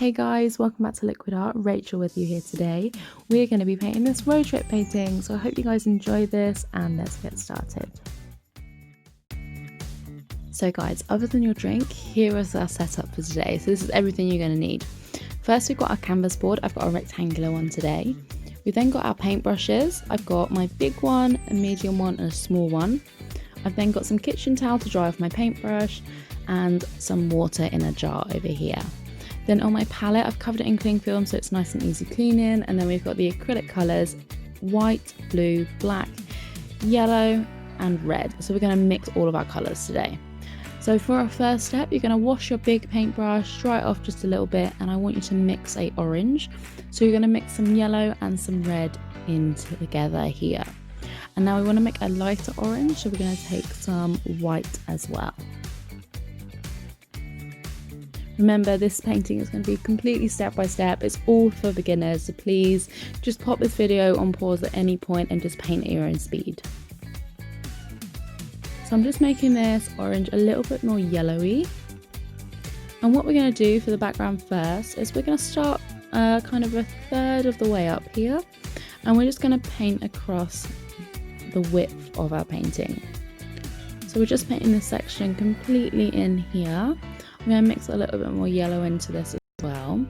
Hey guys, welcome back to Liquid Art. Rachel with you here today. We're going to be painting this road trip painting, so I hope you guys enjoy this and let's get started. So guys, other than your drink, here is our setup for today. So this is everything you're going to need. First, we've got our canvas board. I've got a rectangular one today. We then got our paintbrushes. I've got my big one, a medium one and a small one. I've then got some kitchen towel to dry off my paintbrush and some water in a jar over here. Then on my palette, I've covered it in cling film so it's nice and easy cleaning. And then we've got the acrylic colours, white, blue, black, yellow and red. So we're going to mix all of our colours today. So for our first step, you're going to wash your big paintbrush, dry it off just a little bit, and I want you to mix a orange. So you're going to mix some yellow and some red in together here. And now we want to make a lighter orange, so we're going to take some white as well. Remember, this painting is going to be completely step by step. It's all for beginners, so please just pop this video on pause at any point and just paint at your own speed. So I'm just making this orange a little bit more yellowy. And what we're going to do for the background first is we're going to start kind of a third of the way up here. And we're just going to paint across the width of our painting. So we're just painting this section completely in here. I'm going to mix a little bit more yellow into this as well.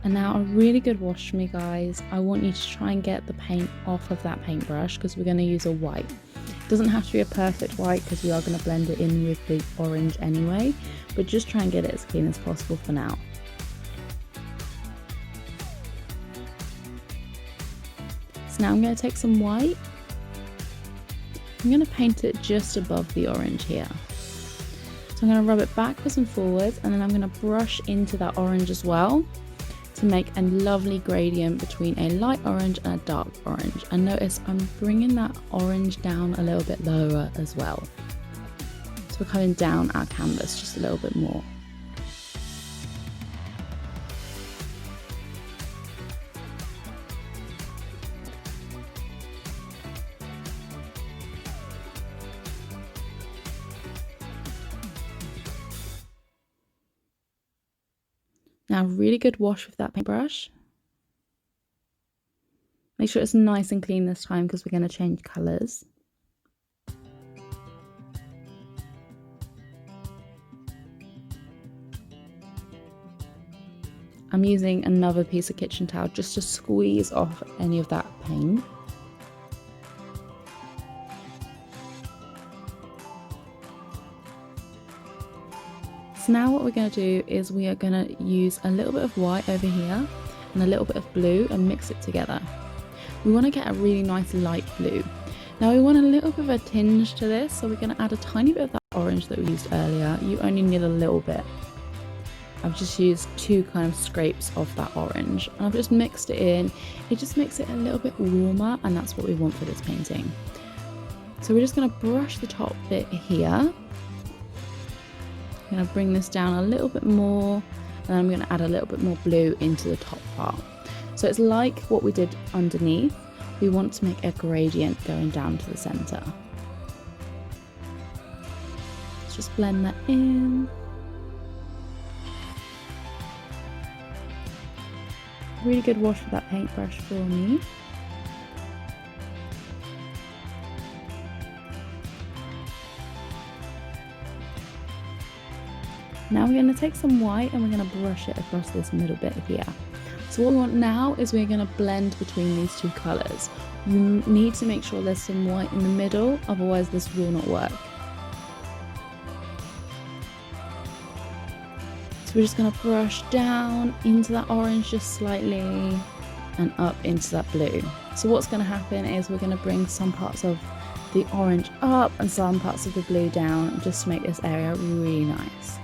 And now a really good wash for me, guys. I want you to try and get the paint off of that paintbrush because we're going to use a white. It doesn't have to be a perfect white because we are going to blend it in with the orange anyway, but just try and get it as clean as possible for now. So now I'm going to take some white. I'm going to paint it just above the orange here. So I'm going to rub it backwards and forwards, and then I'm going to brush into that orange as well to make a lovely gradient between a light orange and a dark orange. And notice I'm bringing that orange down a little bit lower as well. So we're coming down our canvas just a little bit more. Now, really good wash with that paintbrush. Make sure it's nice and clean this time because we're going to change colours. I'm using another piece of kitchen towel just to squeeze off any of that paint. So now what we're going to do is we are going to use a little bit of white over here and a little bit of blue and mix it together. We want to get a really nice light blue. Now we want a little bit of a tinge to this, so we're going to add a tiny bit of that orange that we used earlier. You only need a little bit. I've just used 2 kind of scrapes of that orange and I've just mixed it in. It just makes it a little bit warmer, and that's what we want for this painting. So we're just going to brush the top bit here. I'm going to bring this down a little bit more, and then I'm going to add a little bit more blue into the top part. So it's like what we did underneath. We want to make a gradient going down to the centre. Let's just blend that in. Really good wash with that paintbrush for me. Now we're going to take some white and we're going to brush it across this middle bit here. So what we want now is we're going to blend between these 2 colours. You need to make sure there's some white in the middle, otherwise this will not work. So we're just going to brush down into that orange just slightly and up into that blue. So what's going to happen is we're going to bring some parts of the orange up and some parts of the blue down just to make this area really nice.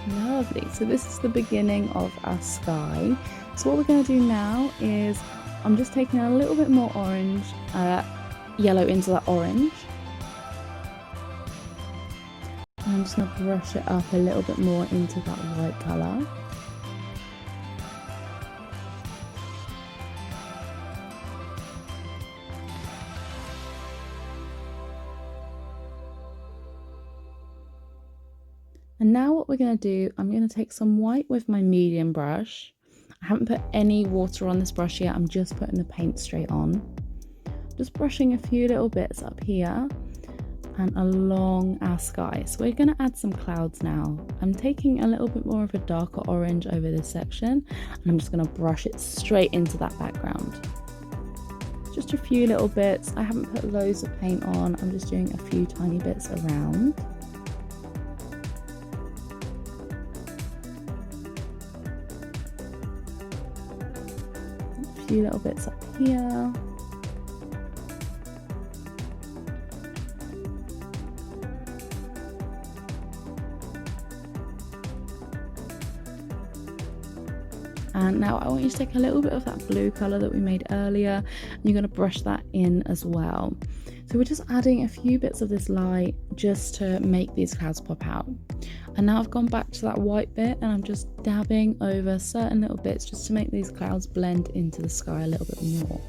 Lovely, so this is the beginning of our sky. So what we're going to do now is I'm just taking a little bit more orange, yellow into that orange. And I'm just going to brush it up a little bit more into that white colour. And now what we're going to do, I'm going to take some white with my medium brush. I haven't put any water on this brush yet, I'm just putting the paint straight on. Just brushing a few little bits up here and along our sky. So we're going to add some clouds now. I'm taking a little bit more of a darker orange over this section, and I'm just going to brush it straight into that background. Just a few little bits. I haven't put loads of paint on, I'm just doing a few tiny bits around. A few little bits up here. And now I want you to take a little bit of that blue colour that we made earlier, and you're going to brush that in as well. So we're just adding a few bits of this light just to make these clouds pop out. And now I've gone back to that white bit and I'm just dabbing over certain little bits just to make these clouds blend into the sky a little bit more.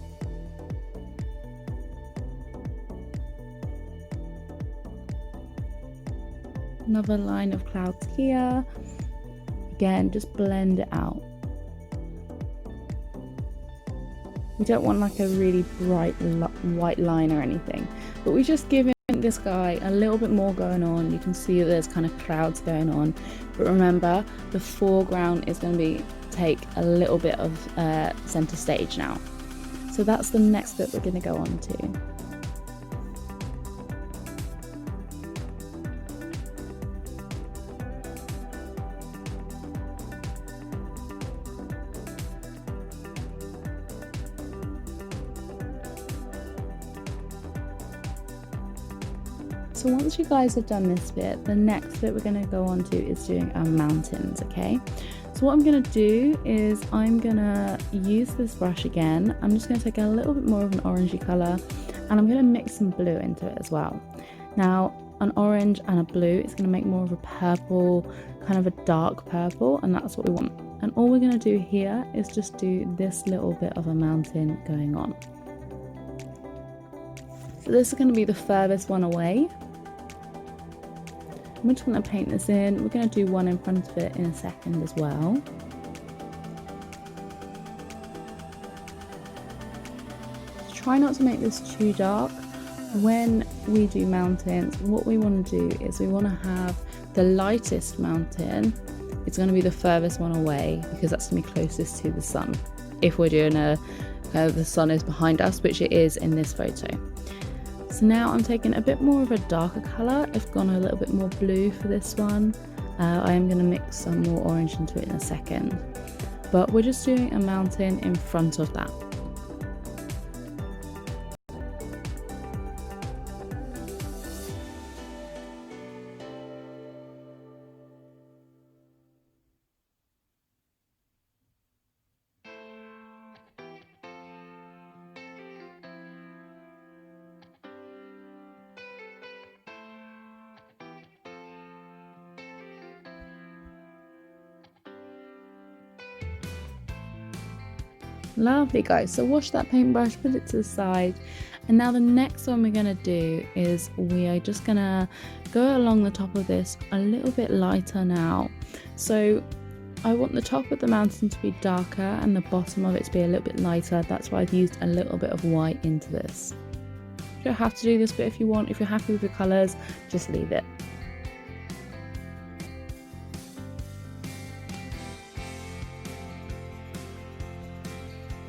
Another line of clouds here. Again, just blend it out. We don't want like a really bright white line or anything, but we just give this guy a little bit more going on. You can see there's kind of clouds going on, but remember the foreground is going to take a little bit of center stage now. So that's the next bit we're going to go on to. So once you guys have done this bit, the next bit we're going to go on to is doing our mountains, okay? So what I'm going to do is I'm going to use this brush again. I'm just going to take a little bit more of an orangey colour, and I'm going to mix some blue into it as well. Now, an orange and a blue is going to make more of a purple, kind of a dark purple, and that's what we want. And all we're going to do here is just do this little bit of a mountain going on. So this is going to be the furthest one away. I'm just going to paint this in. We're going to do one in front of it in a second as well. Try not to make this too dark. When we do mountains, what we want to do is we want to have the lightest mountain. It's going to be the furthest one away because that's going to be closest to the sun. If we're doing the sun is behind us, which it is in this photo. So now I'm taking a bit more of a darker colour. I've gone a little bit more blue for this one. I am going to mix some more orange into it in a second. But we're just doing a mountain in front of that. Lovely guys, so wash that paintbrush, put it to the side, and now the next one we're going to do is we are just going to go along the top of this a little bit lighter now. So I want the top of the mountain to be darker and the bottom of it to be a little bit lighter. That's why I've used a little bit of white into this. You don't have to do this bit if you want. If you're happy with your colours, just leave it.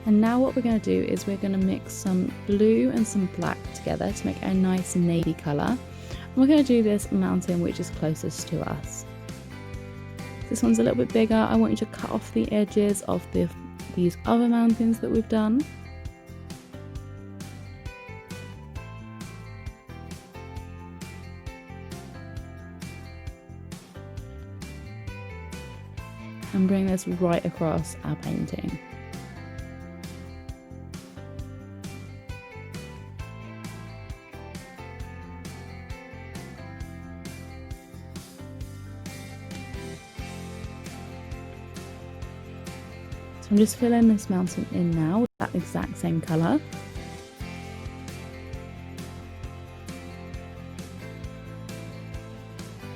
And now what we're going to do is we're going to mix some blue and some black together to make a nice navy colour. And we're going to do this mountain which is closest to us. This one's a little bit bigger. I want you to cut off the edges of these other mountains that we've done. And bring this right across our painting. I'm just filling this mountain in now with that exact same colour.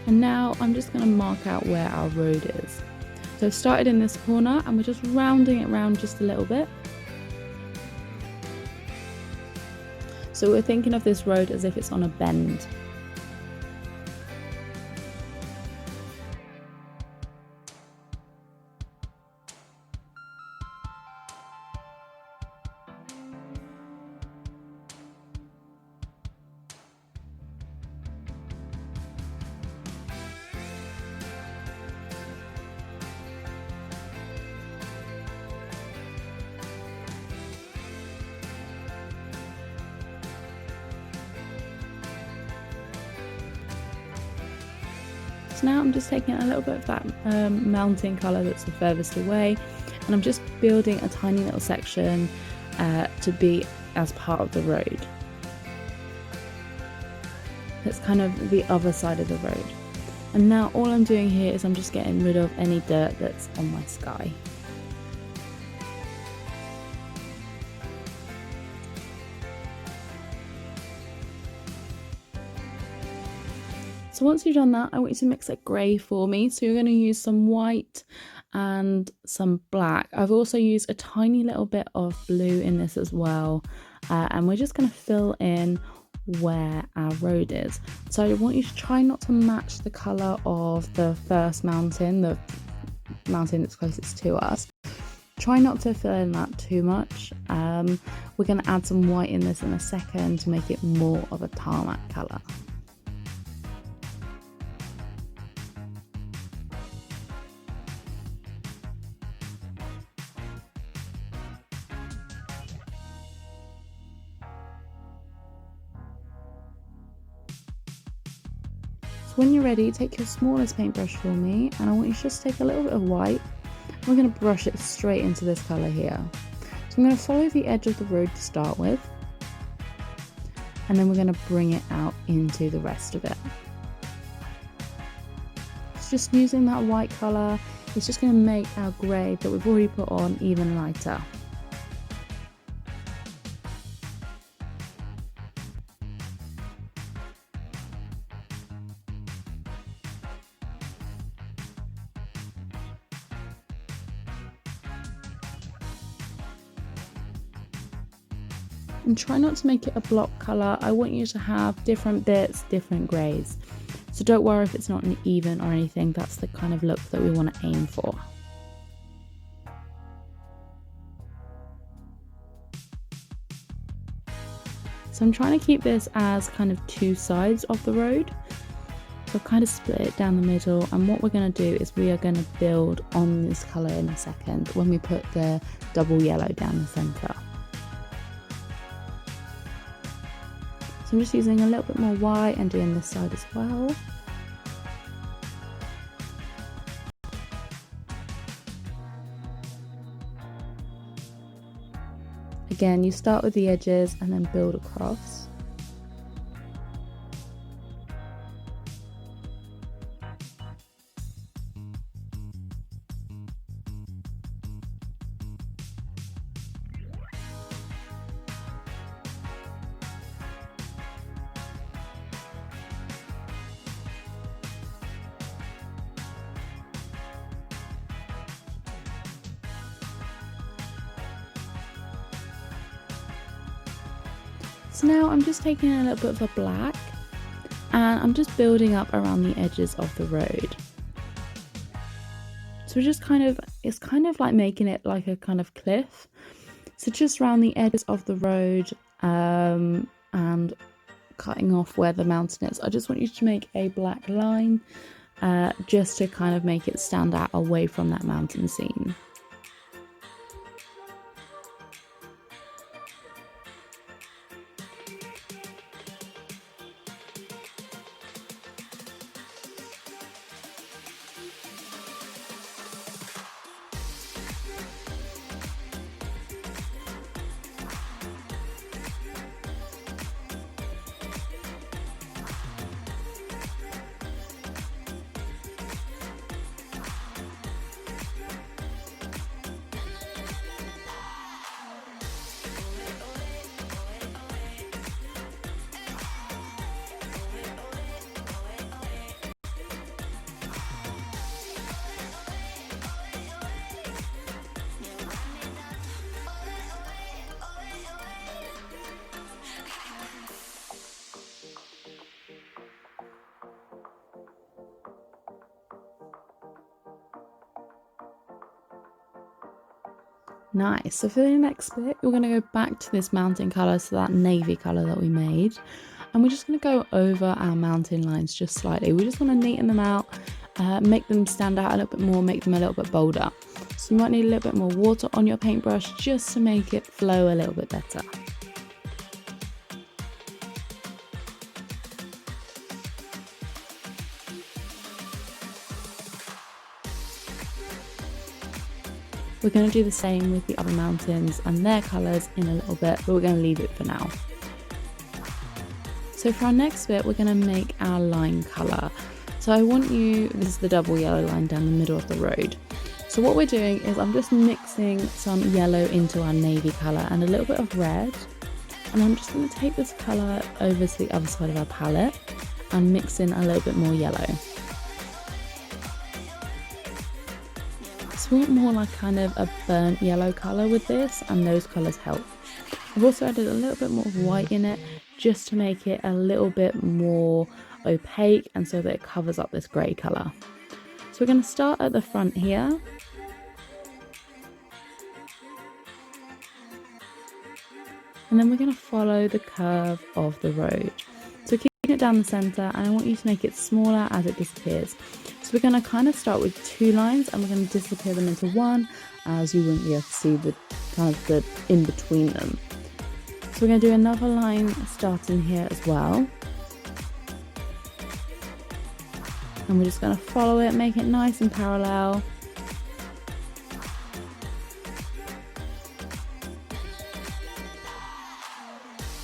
And now I'm just going to mark out where our road is. So I've started in this corner and we're just rounding it round just a little bit. So we're thinking of this road as if it's on a bend. So now I'm just taking a little bit of that mountain colour that's the furthest away, and I'm just building a tiny little section to be as part of the road. That's kind of the other side of the road. And now all I'm doing here is I'm just getting rid of any dirt that's on my sky. So once you've done that, I want you to mix that grey for me. So you're going to use some white and some black. I've also used a tiny little bit of blue in this as well. And we're just going to fill in where our road is. So I want you to try not to match the colour of the first mountain, the mountain that's closest to us. Try not to fill in that too much. We're going to add some white in this in a second to make it more of a tarmac colour. When you're ready, take your smallest paintbrush for me, and I want you to just take a little bit of white. We're going to brush it straight into this colour here. So I'm going to follow the edge of the road to start with, and then we're going to bring it out into the rest of it. So just using that white colour, it's just going to make our grey that we've already put on even lighter. And try not to make it a block colour. I want you to have different bits, different greys. So don't worry if it's not an even or anything, that's the kind of look that we want to aim for. So I'm trying to keep this as kind of two sides of the road. So I've kind of split it down the middle, and what we're going to do is we are going to build on this colour in a second when we put the double yellow down the centre. So I'm just using a little bit more white and doing this side as well. Again, you start with the edges and then build across. So now I'm just taking a little bit of a black and I'm just building up around the edges of the road. So we're just it's kind of like making it like a kind of cliff. So just around the edges of the road and cutting off where the mountain is. I just want you to make a black line just to kind of make it stand out away from that mountain scene. Nice. So for the next bit, we're going to go back to this mountain colour, so that navy colour that we made. And we're just going to go over our mountain lines just slightly. We just want to neaten them out, make them stand out a little bit more, make them a little bit bolder. So you might need a little bit more water on your paintbrush just to make it flow a little bit better. We're going to do the same with the other mountains and their colours in a little bit, but we're going to leave it for now. So for our next bit, we're going to make our line colour. So I want you, this is the double yellow line down the middle of the road. So what we're doing is I'm just mixing some yellow into our navy colour and a little bit of red. And I'm just going to take this colour over to the other side of our palette and mix in a little bit more yellow. So we want more like kind of a burnt yellow colour with this, and those colours help. I've also added a little bit more white in it just to make it a little bit more opaque and so that it covers up this grey colour. So we're going to start at the front here. And then we're going to follow the curve of the road. So keeping it down the centre, and I want you to make it smaller as it disappears. So we're going to kind of start with 2 lines and we're going to disappear them into 1, as you wouldn't be able to see the kind of the in between them. So we're going to do another line starting here as well. And we're just going to follow it, make it nice and parallel.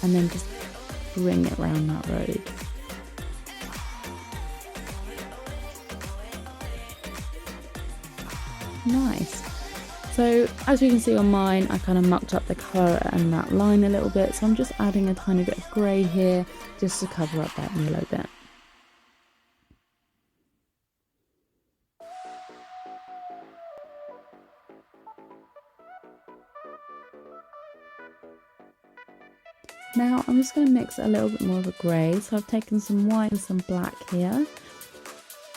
And then just bring it around that road. Nice. So as you can see on mine, I kind of mucked up the colour and that line a little bit, so I'm just adding a tiny bit of grey here just to cover up that yellow bit. Now I'm just going to mix a little bit more of a grey, so I've taken some white and some black here.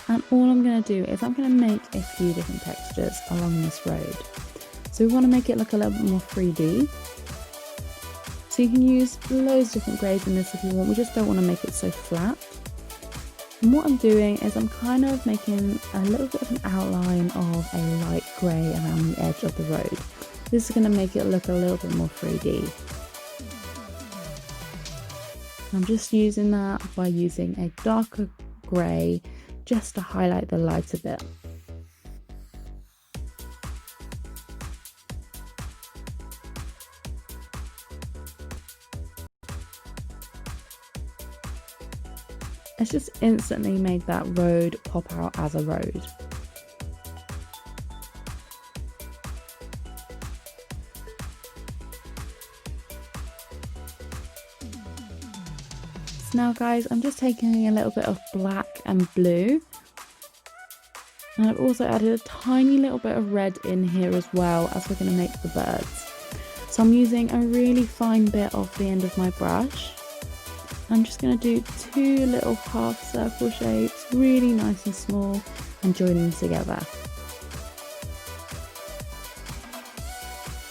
And all I'm going to do is I'm going to make a few different textures along this road. So we want to make it look a little bit more 3D. So you can use loads of different greys in this if you want, we just don't want to make it so flat. And what I'm doing is I'm kind of making a little bit of an outline of a light grey around the edge of the road. This is going to make it look a little bit more 3D. I'm just using that by using a darker grey just to highlight the light a bit. It's just instantly made that road pop out as a road. Now guys, I'm just taking a little bit of black and blue, and I've also added a tiny little bit of red in here as well, as we're going to make the birds. So I'm using a really fine bit off the end of my brush. I'm just going to do 2 little half circle shapes, really nice and small, and join them together.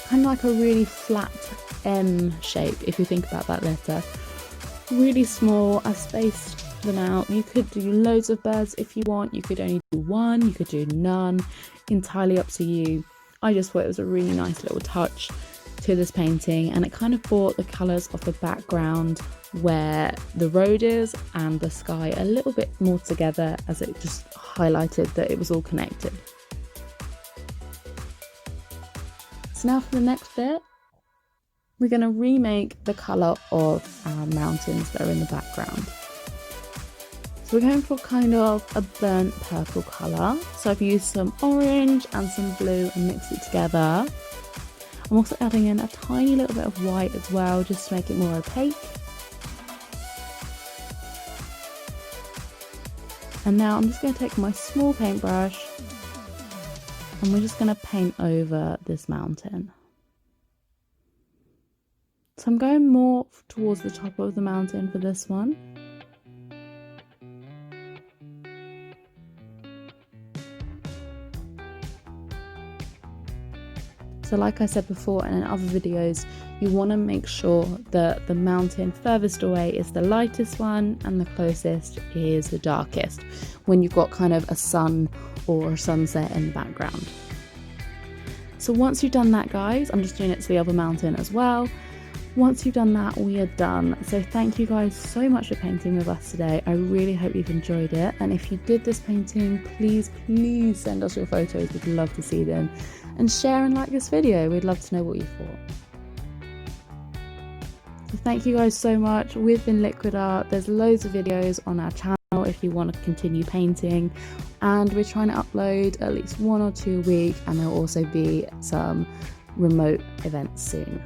Kind of like a really flat M shape if you think about that letter. Really small. I spaced them out. You could do loads of birds if you want, you could only do 1, you could do none, entirely up to you. I just thought it was a really nice little touch to this painting, and it kind of brought the colours of the background where the road is and the sky a little bit more together, as it just highlighted that it was all connected. So now for the next bit, we're going to remake the colour of our mountains that are in the background. So we're going for kind of a burnt purple colour. So I've used some orange and some blue and mixed it together. I'm also adding in a tiny little bit of white as well, just to make it more opaque. And now I'm just going to take my small paintbrush and we're just going to paint over this mountain. So I'm going more towards the top of the mountain for this one. So So like I said before and in other videos, you want to make sure that the mountain furthest away is the lightest one and the closest is the darkest, when you've got kind of a sun or a sunset in the background. So once you've done that, guys, I'm just doing it to the other mountain as well. Once you've done that, we are done. So thank you guys so much for painting with us today. I really hope you've enjoyed it. And if you did this painting, please send us your photos. We'd love to see them. And share and like this video. We'd love to know what you thought. So thank you guys so much. We've been Liquid Art. There's loads of videos on our channel if you want to continue painting. And we're trying to upload at least 1 or 2 a week. And there'll also be some remote events soon.